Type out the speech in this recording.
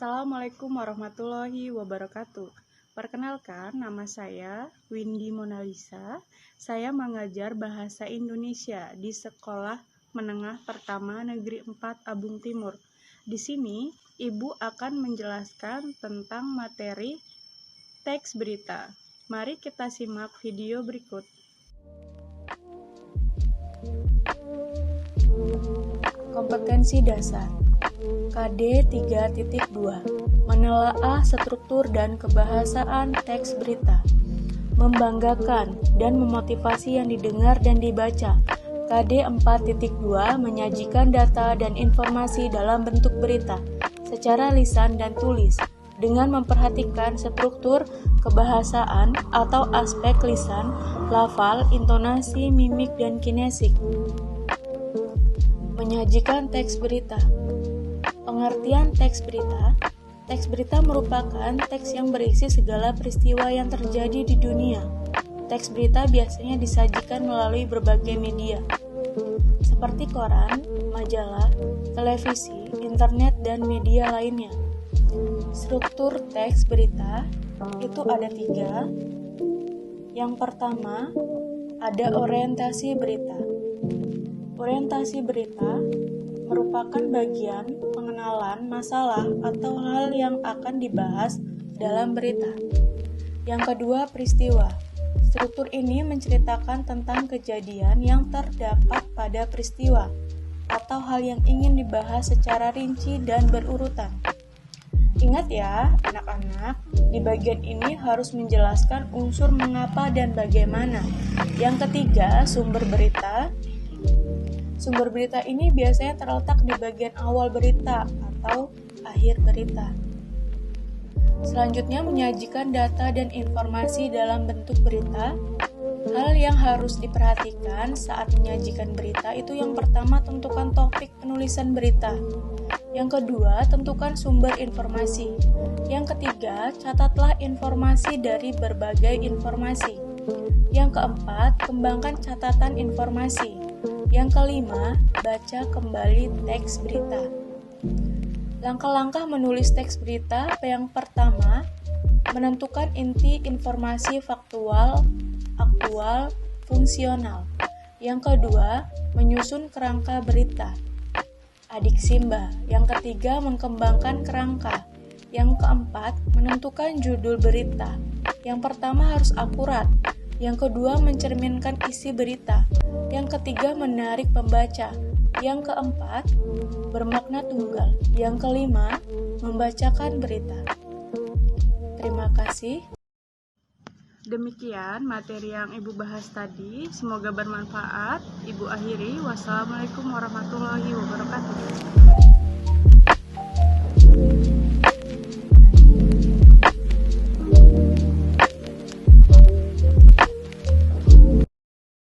Assalamualaikum warahmatullahi wabarakatuh. Perkenalkan, nama saya Windy Monalisa. Saya mengajar Bahasa Indonesia di Sekolah Menengah Pertama Negeri 4 Abung Timur. Di sini, Ibu akan menjelaskan tentang materi teks berita. Mari kita simak video berikut. Kompetensi dasar KD 3.2 Menelaah struktur dan kebahasaan teks berita. Membanggakan dan memotivasi yang didengar dan dibaca. KD 4.2 Menyajikan data dan informasi dalam bentuk berita secara lisan dan tulis dengan memperhatikan struktur kebahasaan atau aspek lisan, lafal, intonasi, mimik, dan kinesik. Menyajikan teks berita. Pengertian teks berita. Teks berita merupakan teks yang berisi segala peristiwa yang terjadi di dunia. Teks berita biasanya disajikan melalui berbagai media, seperti koran, majalah, televisi, internet, dan media lainnya. Struktur teks berita itu ada 3. Yang pertama, ada orientasi berita. Orientasi berita merupakan bagian pengenalan masalah atau hal yang akan dibahas dalam berita. Yang kedua, peristiwa. Struktur ini menceritakan tentang kejadian yang terdapat pada peristiwa atau hal yang ingin dibahas secara rinci dan berurutan. Ingat ya, anak-anak, di bagian ini harus menjelaskan unsur mengapa dan bagaimana. Yang ketiga, sumber berita. Sumber berita ini biasanya terletak di bagian awal berita atau akhir berita. Selanjutnya, menyajikan data dan informasi dalam bentuk berita. Hal yang harus diperhatikan saat menyajikan berita itu yang pertama, tentukan topik penulisan berita. Yang kedua, tentukan sumber informasi. Yang ketiga, catatlah informasi dari berbagai informasi. Yang keempat, kembangkan catatan informasi. Yang kelima, baca kembali teks berita. Langkah-langkah menulis teks berita. Yang pertama, menentukan inti informasi faktual, aktual, fungsional. Yang kedua, menyusun kerangka berita. Adik Simba. Yang ketiga, mengembangkan kerangka. Yang keempat, menentukan judul berita. Yang pertama harus akurat. Yang kedua, mencerminkan isi berita. Yang ketiga, menarik pembaca. Yang keempat, bermakna tunggal. Yang kelima, membacakan berita. Terima kasih. Demikian materi yang Ibu bahas tadi. Semoga bermanfaat. Ibu akhiri. Wassalamualaikum warahmatullahi wabarakatuh.